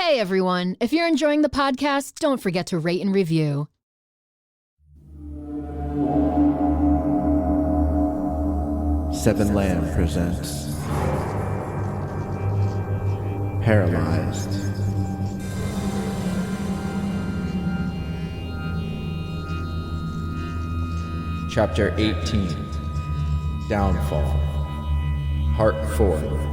Hey everyone, if you're enjoying the podcast, don't forget to rate and review. Seven Lamb presents Paralyzed. Chapter 18, Downfall, Part 4.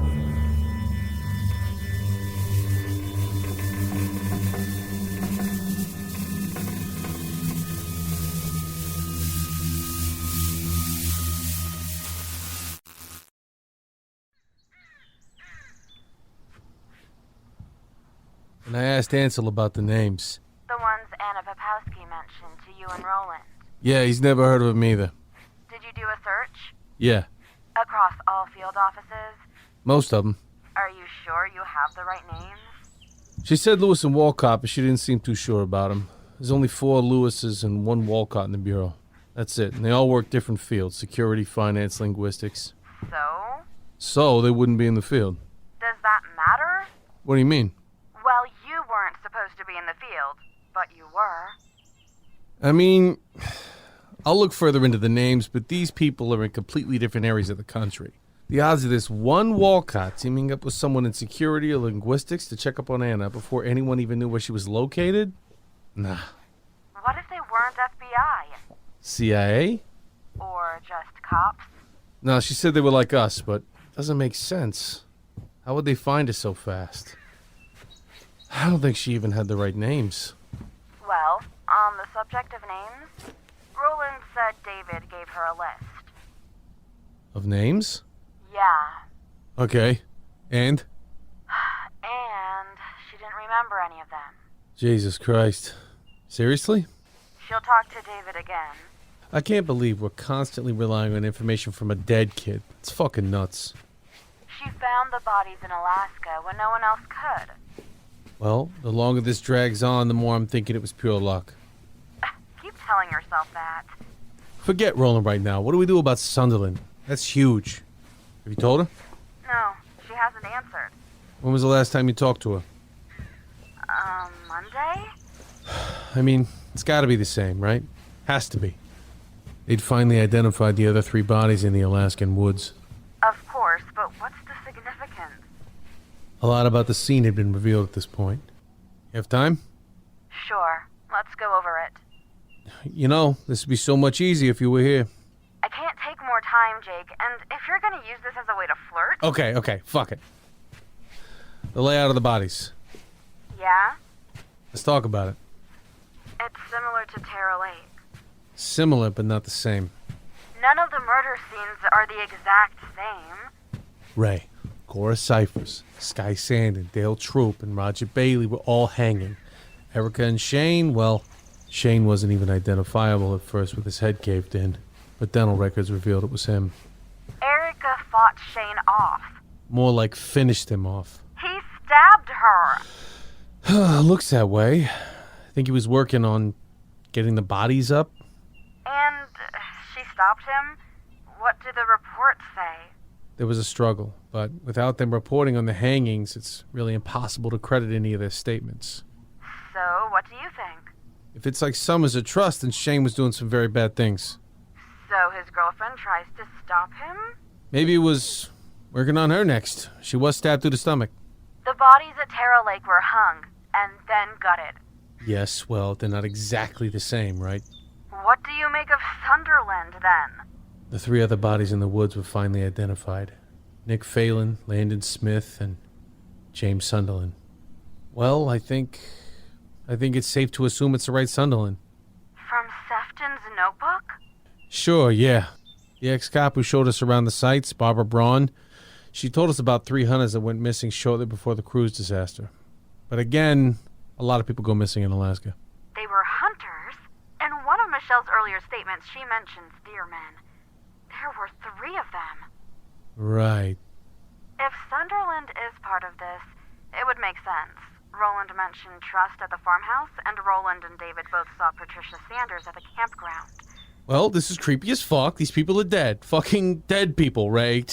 And I asked Ansel about the names. The ones Anna Popowski mentioned to you and Roland. Yeah, he's never heard of them either. Did you do a search? Yeah, Across all field offices? most of them. Are you sure you have the right names? She said Lewis and Walcott, but she didn't seem too sure about them. There's only 4 Lewises and 1 Walcott in the Bureau. That's it, and they all work different fields. Security, finance, linguistics. So? So they wouldn't be in the field. Does that matter? What do you mean? Well, you weren't supposed to be in the field, but you were. I mean, I'll look further into the names, but these people are in completely different areas of the country. The odds of this one Walcott teaming up with someone in security or linguistics to check up on Anna before anyone even knew where she was located? Nah. What if they weren't FBI? CIA? Or just cops? No, she said they were like us, but it doesn't make sense. How would they find us so fast? I don't think she even had the right names. Well, on the subject of names, Roland said David gave her a list. Of names? Yeah. Okay. And? And she didn't remember any of them. Jesus Christ. Seriously? She'll talk to David again. I can't believe we're constantly relying on information from a dead kid. It's fucking nuts. She found the bodies in Alaska when no one else could. Well, the longer this drags on, the more I'm thinking it was pure luck. Keep telling yourself that. Forget Roland right now. What do we do about Sunderland? That's huge. Have you told her? No, she hasn't answered. When was the last time you talked to her? Monday? I mean, it's gotta be the same, right? Has to be. They'd finally identified the other 3 bodies in the Alaskan woods. Of course, but what's the significance? A lot about the scene had been revealed at this point. You have time? Sure, let's go over it. You know, this would be so much easier if you were here. I can't take more time, Jake, and if you're gonna use this as a way to flirt... Okay, fuck it. The layout of the bodies. Yeah? Let's talk about it. It's similar to Tara Lake. Similar, but not the same. None of the murder scenes are the exact same. Ray, Cora Cyphers, Sky Sandin, Dale Troop, and Roger Bailey were all hanging. Erica and Shane, well, Shane wasn't even identifiable at first with his head caved in, but dental records revealed it was him. Erica fought Shane off. More like finished him off. He stabbed her. Looks that way. I think he was working on getting the bodies up. And she stopped him? What did the reports say? There was a struggle, but without them reporting on the hangings, it's really impossible to credit any of their statements. So, what do you think? If it's like Summers or Trust, then Shane was doing some very bad things. So his girlfriend tries to stop him? Maybe he was working on her next. She was stabbed through the stomach. The bodies at Tara Lake were hung, and then gutted. Yes, well, they're not exactly the same, right? What do you make of Sunderland, then? The 3 other bodies in the woods were finally identified. Nick Phelan, Landon Smith, and James Sunderland. Well, I think it's safe to assume it's the right Sunderland. From Sefton's notebook? Sure, yeah. The ex-cop who showed us around the sites, Barbara Braun, she told us about 3 hunters that went missing shortly before the cruise disaster. But again, a lot of people go missing in Alaska. They were hunters? In one of Michelle's earlier statements, she mentions deermen. There were 3 of them. Right. If Sunderland is part of this, it would make sense. Roland mentioned Trust at the farmhouse, and Roland and David both saw Patricia Sanders at the campground. Well, this is creepy as fuck. These people are dead. Fucking dead people, Ray.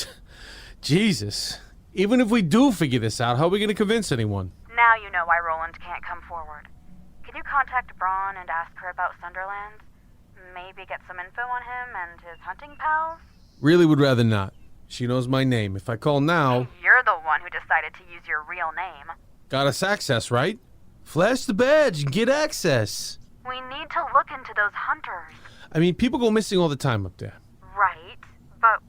Jesus. Even if we do figure this out, how are we going to convince anyone? Now Now you know why Roland can't come forward. Can you contact Braun and ask her about Sunderland? Maybe get some info on him and his hunting pals? Really would rather not. She knows my name. If I call now... You're the one who decided to use your real name. Got us access, right? Flash the badge and get access. We need to look into those hunters. I mean, people go missing all the time up there. Right, but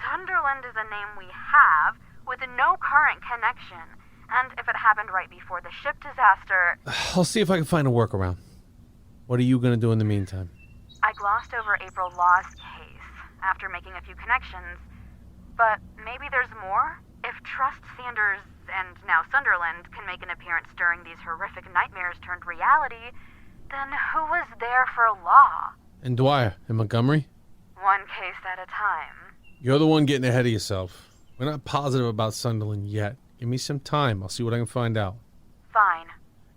Sunderland is a name we have with no current connection. And if it happened right before the ship disaster... I'll see if I can find a workaround. What are you going to do in the meantime? I glossed over April Law's case after making a few connections. But maybe there's more? If Trust Sanders and now Sunderland can make an appearance during these horrific nightmares turned reality, then who was there for Law? And Dwyer in Montgomery? One case at a time. You're the one getting ahead of yourself. We're not positive about Sunderland yet. Give me some time. I'll see what I can find out. Fine.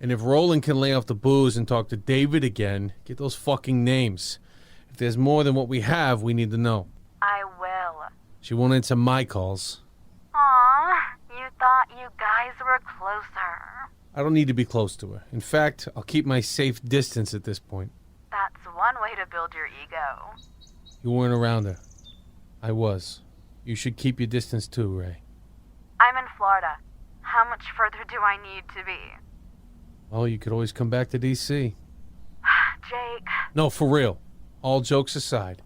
And if Roland can lay off the booze and talk to David again, get those fucking names. If there's more than what we have, we need to know. I will. She won't answer my calls. Aw, you thought you guys were closer. I don't need to be close to her. In fact, I'll keep my safe distance at this point. That's one way to build your ego. You weren't around her. I was. You should keep your distance too, Ray. I'm in Florida. How much further do I need to be? Well, you could always come back to D.C. Jake, No, for real. All jokes aside.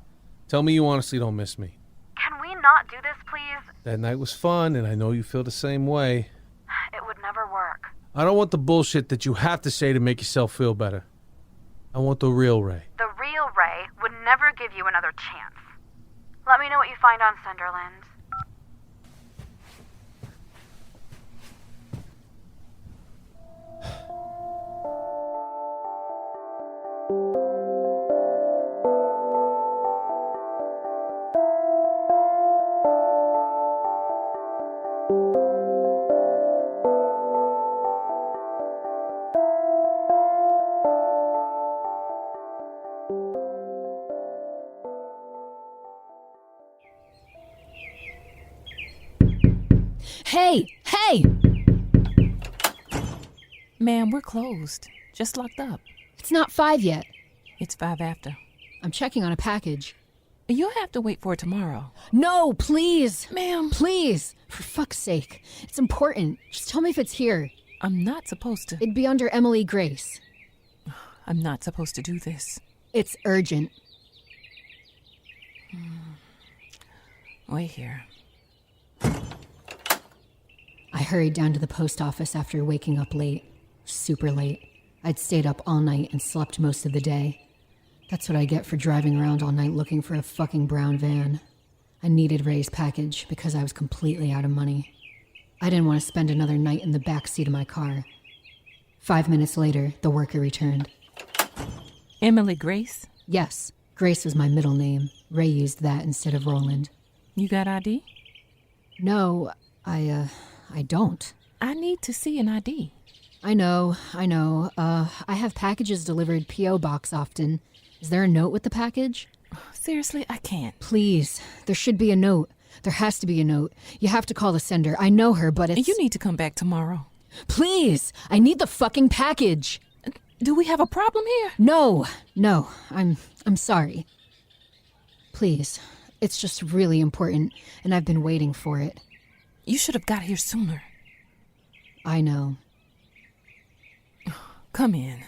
Tell me you honestly don't miss me. can we not do this, please? That night was fun, and I know you feel the same way. It would never work. I don't want the bullshit that you have to say to make yourself feel better. I want the real Ray. The real Ray would never give you another chance. Let me know what you find on Sunderland. Hey! Ma'am, we're closed. Just locked up. It's not 5 yet. It's 5 after. I'm checking on a package. You'll have to wait for it tomorrow. No, please! Ma'am. Please! For fuck's sake. It's important. Just tell me if it's here. I'm not supposed to. It'd be under Emily Grace. I'm not supposed to do this. It's urgent. Wait here. I hurried down to the post office after waking up late. Super late. I'd stayed up all night and slept most of the day. That's what I get for driving around all night looking for a fucking brown van. I needed Ray's package because I was completely out of money. I didn't want to spend another night in the back seat of my car. 5 minutes later, the worker returned. Emily Grace? Yes, Grace was my middle name. Ray used that instead of Roland. You got ID? No, I don't. I need to see an ID. I know. I have packages delivered P.O. Box often. Is there a note with the package? Seriously, I can't. Please, there should be a note. There has to be a note. You have to call the sender. I know her, but it's... You need to come back tomorrow. Please, I need the fucking package. Do we have a problem here? No, I'm sorry. Please, it's just really important, and I've been waiting for it. You should have got here sooner. I know. Come in.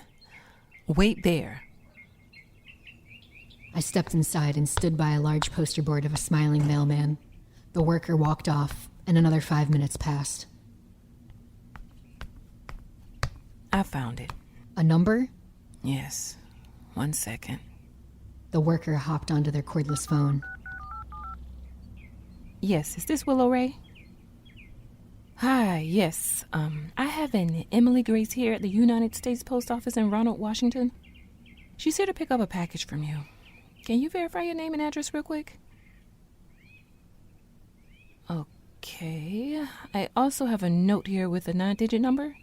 Wait there. I stepped inside and stood by a large poster board of a smiling mailman. The worker walked off, and another 5 minutes passed. I found it. A number? Yes. 1 second. The worker hopped onto their cordless phone. Yes, is this Willow Ray? Hi, yes. I have an Emily Grace here at the United States Post Office in Ronald, Washington. She's here to pick up a package from you. Can you verify your name and address real quick? Okay. I also have a note here with a 9-digit number.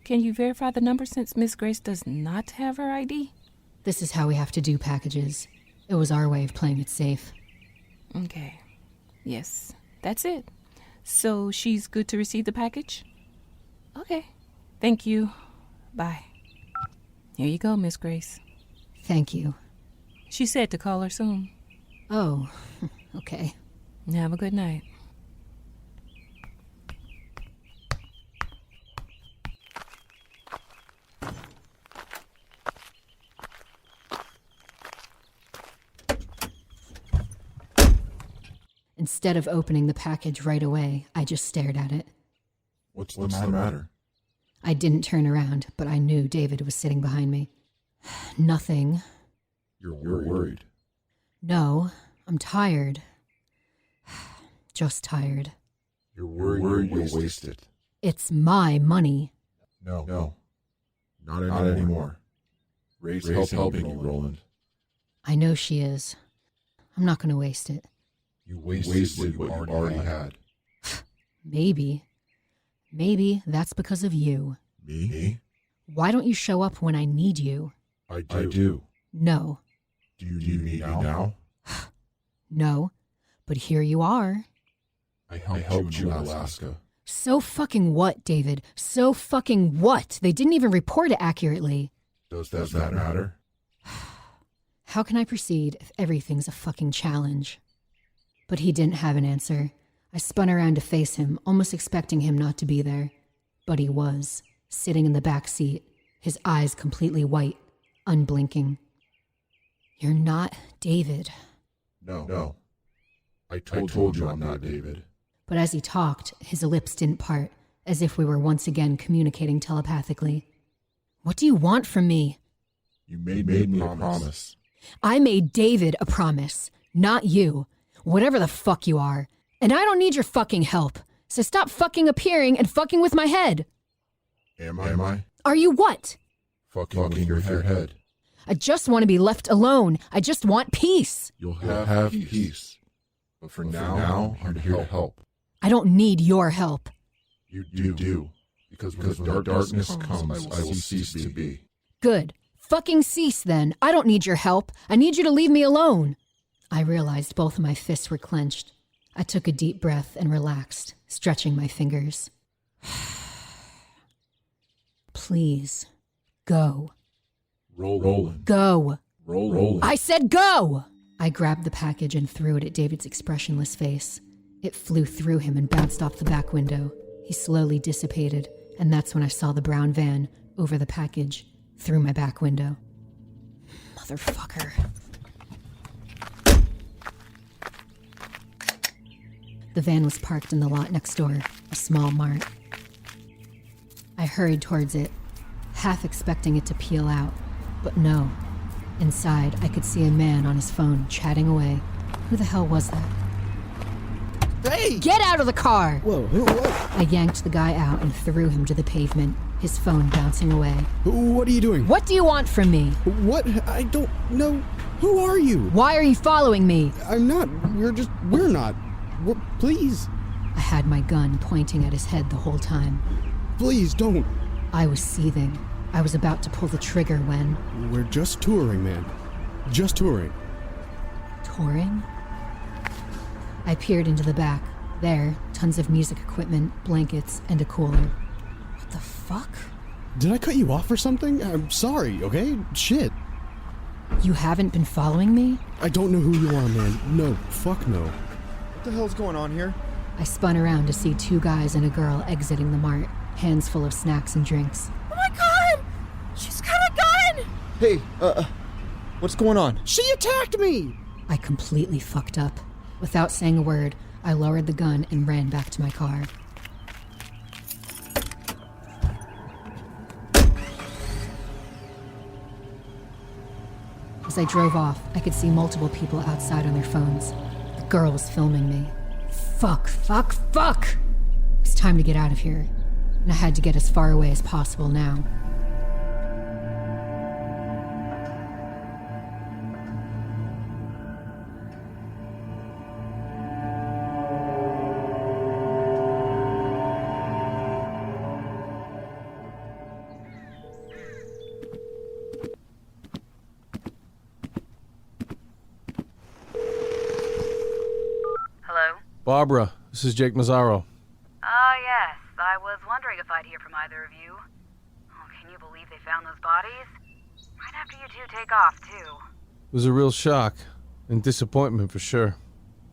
Can you verify the number since Miss Grace does not have her ID? This is how we have to do packages. It was our way of playing it safe. Okay. Yes, that's it. So she's good to receive the package? Okay. Thank you. Bye. Here you go, Miss Grace. Thank you. She said to call her soon. Oh, okay. Have a good night. Instead of opening the package right away, I just stared at it. What's the matter? I didn't turn around, but I knew David was sitting behind me. Nothing. You're worried. No, I'm tired. Just tired. You're worried you'll waste it. It's my money. No. Not anymore. Ray's helping you, Roland. I know she is. I'm not going to waste it. You wasted what you already had. Maybe. Maybe that's because of you. Me? Why don't you show up when I need you? I do. No. Do you need me now? No. But here you are. I helped you in Alaska. So fucking what, David? So fucking what? They didn't even report it accurately. Does that matter? How can I proceed if everything's a fucking challenge? But he didn't have an answer. I spun around to face him, almost expecting him not to be there. But he was, sitting in the back seat, his eyes completely white, unblinking. You're not David. No. I told you I'm not David. But as he talked, his lips didn't part, as if we were once again communicating telepathically. What do you want from me? You made me a promise. I made David a promise, not you. Whatever the fuck you are. And I don't need your fucking help. So stop fucking appearing and fucking with my head. Am I? Are you what? Fucking your head. I just want to be left alone. I just want peace. You'll have peace. But for now, I'm here to help. I don't need your help. You do. Because when the darkness comes, I will cease to be. Good. Fucking cease then. I don't need your help. I need you to leave me alone. I realized both of my fists were clenched. I took a deep breath and relaxed, stretching my fingers. Please, go. Roland. Go. Roland. I said go! I grabbed the package and threw it at David's expressionless face. It flew through him and bounced off the back window. He slowly dissipated, and that's when I saw the brown van, over the package, through my back window. Motherfucker. The van was parked in the lot next door, a small mart. I hurried towards it, half expecting it to peel out, but no. Inside, I could see a man on his phone chatting away. Who the hell was that? Hey! Get out of the car! Whoa, what? I yanked the guy out and threw him to the pavement, his phone bouncing away. What are you doing? What do you want from me? What? I don't know. Who are you? Why are you following me? I'm not. We're not. Please. I had my gun pointing at his head the whole time. Please don't. I was seething. I was about to pull the trigger when... We're just touring, man. Just touring. Touring? I peered into the back. There, tons of music equipment, blankets, and a cooler. What the fuck? Did I cut you off or something? I'm sorry, okay? Shit. You haven't been following me? I don't know who you are, man. No, fuck no. What the hell's going on here? I spun around to see two guys and a girl exiting the mart, hands full of snacks and drinks. Oh my god! She's got a gun! Hey, what's going on? She attacked me! I completely fucked up. Without saying a word, I lowered the gun and ran back to my car. As I drove off, I could see multiple people outside on their phones. The girl was filming me. Fuck! It was time to get out of here, and I had to get as far away as possible now. Hello? Barbara, this is Jake Mazzaro. Yes. I was wondering if I'd hear from either of you. believe they found those bodies right after you two take off, too. It was a real shock and disappointment for sure.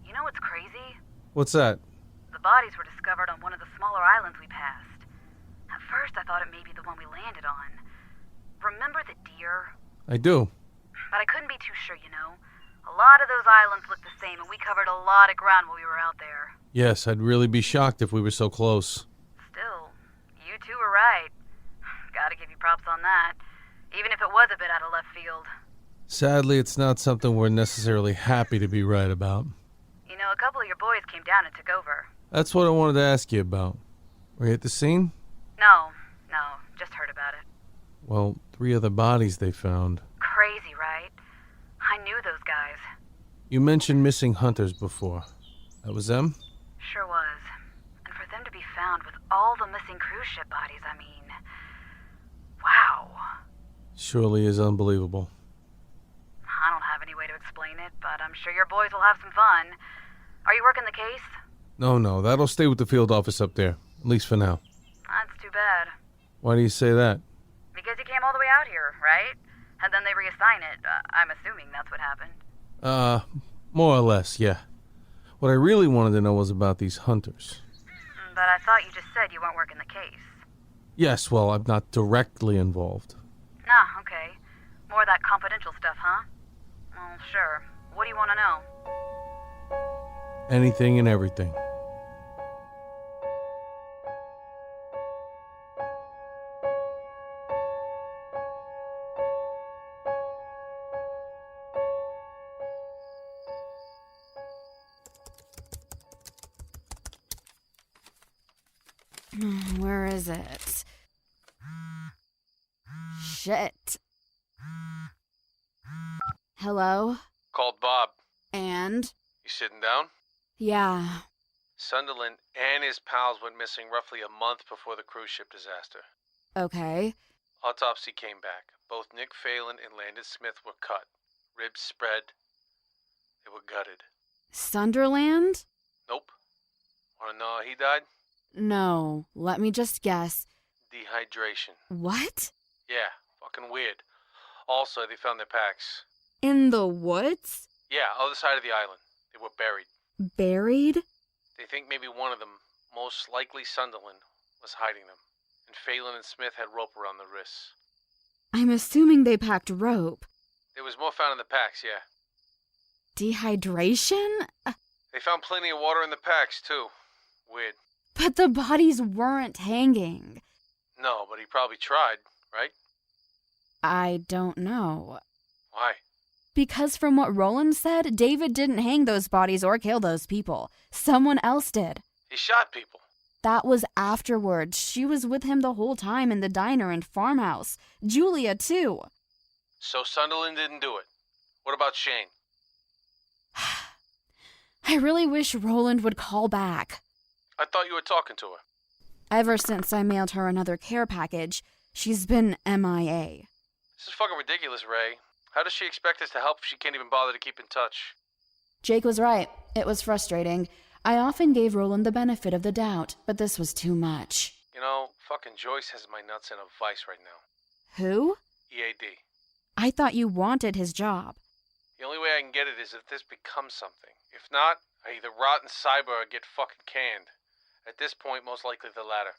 You know what's crazy? What's that? The bodies were discovered on one of the smaller islands we passed. At first, I thought it may be the one we landed on. Remember the deer? I do. But I couldn't be too sure, you know. A lot of those islands look the same, and we covered a lot of ground while we were out there. Yes, I'd really be shocked if we were so close. Still, you two were right. Gotta give you props on that, even if it was a bit out of left field. Sadly, it's not something we're necessarily happy to be right about. You know, a couple of your boys came down and took over. That's what I wanted to ask you about. Were you at the scene? No, just heard about it. Well, 3 other bodies they found. Crazy, right? I knew those guys. You mentioned missing hunters before. That was them? Sure was. And for them to be found with all the missing cruise ship bodies, I mean... wow. Surely is unbelievable. I don't have any way to explain it, but I'm sure your boys will have some fun. Are you working the case? No, that'll stay with the field office up there, at least for now. That's too bad. Why do you say that? Because you came all the way out here, right? And then they reassign it. I'm assuming that's what happened. More or less, yeah. What I really wanted to know was about these hunters. But I thought you just said you weren't working the case. Yes, well, I'm not directly involved. Ah, okay. More of that confidential stuff, huh? Well, sure. What do you want to know? Anything and everything. Where is it? Shit. Hello? Called Bob. And? You sitting down? Yeah. Sunderland and his pals went missing roughly a month before the cruise ship disaster. Okay. Autopsy came back. Both Nick Phelan and Landon Smith were cut. Ribs spread. They were gutted. Sunderland? Nope. Wanna know how he died? No. Let me just guess. Dehydration. What? Yeah, fucking weird. Also, they found their packs. In the woods? Yeah, other side of the island. They were buried. Buried? They think maybe one of them, most likely Sunderland, was hiding them. And Phelan and Smith had rope around their wrists. I'm assuming they packed rope. There was more found in the packs, yeah. Dehydration? They found plenty of water in the packs, too. Weird. But the bodies weren't hanging. No, but he probably tried, right? I don't know. Why? Because from what Roland said, David didn't hang those bodies or kill those people. Someone else did. He shot people. That was afterwards. She was with him the whole time in the diner and farmhouse. Julia, too. So Sunderland didn't do it. What about Shane? I really wish Roland would call back. I thought you were talking to her. Ever since I mailed her another care package, she's been MIA. This is fucking ridiculous, Ray. How does she expect us to help if she can't even bother to keep in touch? Jake was right. It was frustrating. I often gave Roland the benefit of the doubt, but this was too much. You know, fucking Joyce has my nuts in a vice right now. Who? EAD. I thought you wanted his job. The only way I can get it is if this becomes something. If not, I either rot in cyber or get fucking canned. At this point, most likely the latter.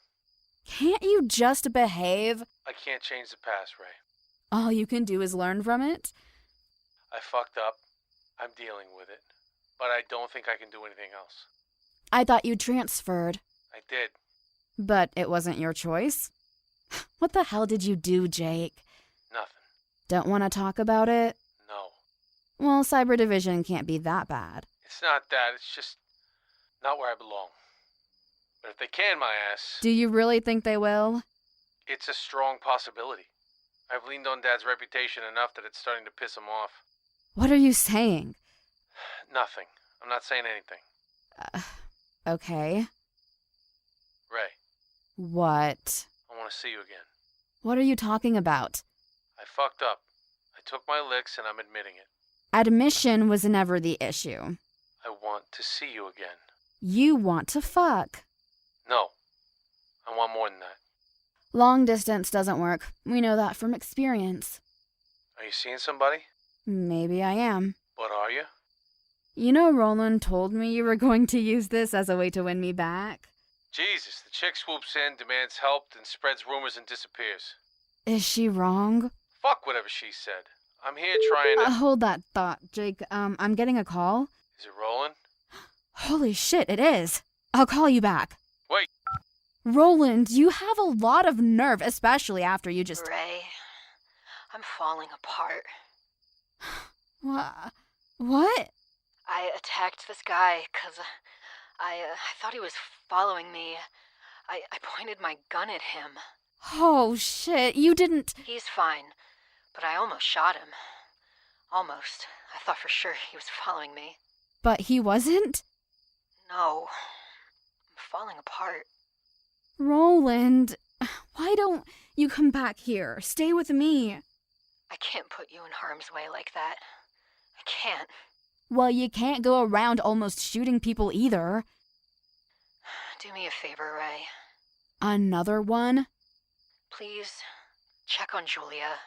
Can't you just behave? I can't change the past, Ray. All you can do is learn from it? I fucked up. I'm dealing with it. But I don't think I can do anything else. I thought you transferred. I did. But it wasn't your choice? What the hell did you do, Jake? Nothing. Don't want to talk about it? No. Well, Cyber Division can't be that bad. It's not that. It's just not where I belong. But if they can, my ass... Do you really think they will? It's a strong possibility. I've leaned on Dad's reputation enough that it's starting to piss him off. What are you saying? Nothing. I'm not saying anything. Okay. Ray. What? I want to see you again. What are you talking about? I fucked up. I took my licks and I'm admitting it. Admission was never the issue. I want to see you again. You want to fuck. No. I want more than that. Long distance doesn't work. We know that from experience. Are you seeing somebody? Maybe I am. What are you? You know Roland told me you were going to use this as a way to win me back? Jesus, the chick swoops in, demands help, then spreads rumors and disappears. Is she wrong? Fuck whatever she said. I'm here trying to... Hold that thought, Jake. I'm getting a call. Is it Roland? Holy shit, it is. I'll call you back. Wait. Roland, you have a lot of nerve, especially after you just... Ray, I'm falling apart. What? I attacked this guy because I thought he was following me. I pointed my gun at him. Oh, shit, you didn't... He's fine, but I almost shot him. Almost. I thought for sure he was following me. But he wasn't? No. I'm falling apart. Roland, why don't you come back here? Stay with me. I can't put you in harm's way like that. I can't. Well, you can't go around almost shooting people either. Do me a favor, Ray. Another one? Please, check on Julia.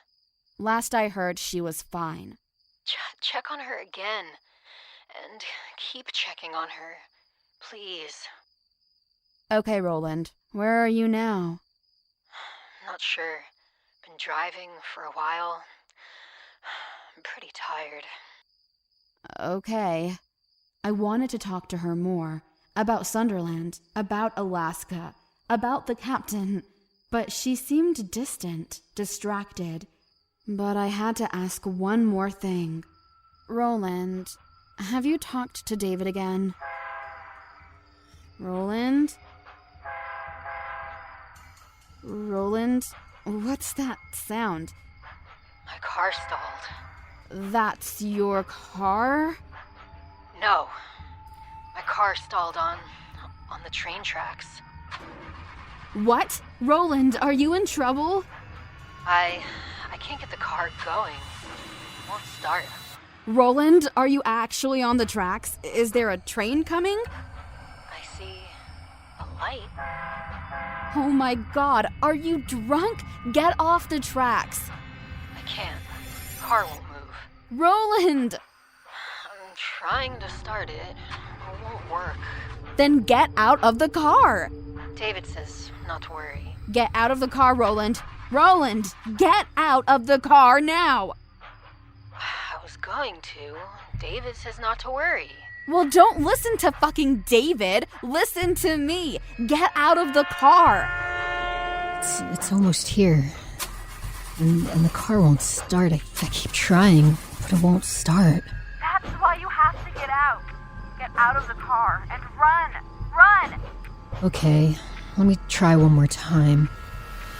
Last I heard, she was fine. Check on her again. And keep checking on her. Please. Okay, Roland. Where are you now? Not sure. Been driving for a while. I'm pretty tired. Okay. I wanted to talk to her more. About Sunderland. About Alaska. About the captain. But she seemed distant, distracted. But I had to ask one more thing. Roland, have you talked to David again? Roland? Roland? What's that sound? My car stalled. That's your car? No. My car stalled on the train tracks. What? Roland, are you in trouble? I can't get the car going. It won't start. Roland, are you actually on the tracks? Is there a train coming? I see a light. Oh my god, are you drunk? Get off the tracks. I can't. The car won't move. Roland! I'm trying to start it. It won't work. Then get out of the car. David says not to worry. Get out of the car, Roland. Roland, get out of the car now. I was going to. David says not to worry. Well, don't listen to fucking David. Listen to me. Get out of the car. It's almost here. And the car won't start. I keep trying, but it won't start. That's why you have to get out. Get out of the car and run. Run! Okay, let me try one more time.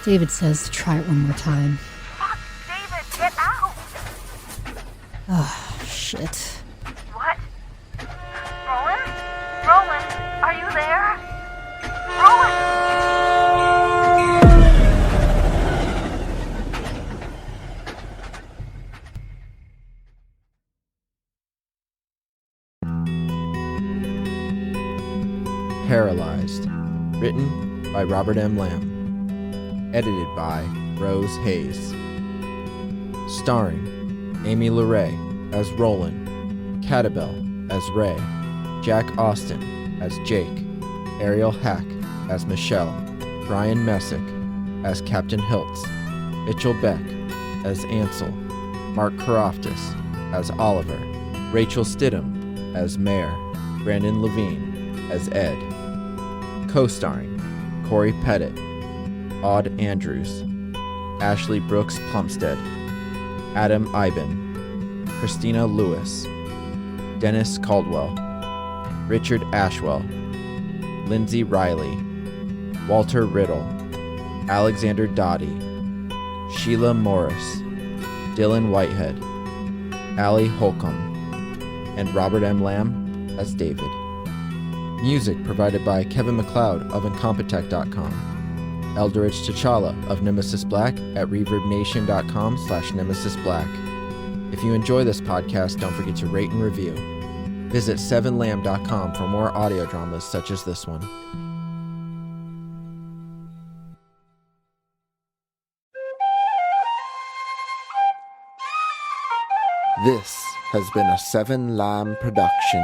David says to try it one more time. Fuck, David, get out! Oh, shit. What? Roland? Roland, are you there? Roland! Paralyzed. Written by Robert M. Lamb. Edited by Rose Hayes. Starring Amy LeRae as Roland, Catabel as Ray, Jack Austin as Jake, Ariel Hack as Michelle, Brian Messick as Captain Hiltz, Mitchell Beck as Ansel, Mark Karoftis as Oliver, Rachel Stidham as Mayor, Brandon Levine as Ed. Co-starring Corey Pettit, Aude Andrews, Ashley Brooks Plumstead, Adam Iben, Christina Lewis, Dennis Caldwell, Richard Ashwell, Lindsay Riley, Walter Riddle, Alexander Dottie, Sheila Morris, Dylan Whitehead, Allie Holcomb, and Robert M. Lamb as David. Music provided by Kevin MacLeod of Incompetech.com. Elderitch T'Challa of Nemesis Black at ReverbNation.com/NemesisBlack. If you enjoy this podcast, don't forget to rate and review. Visit 7lamb.com for more audio dramas such as this one. This has been a Seven Lamb production.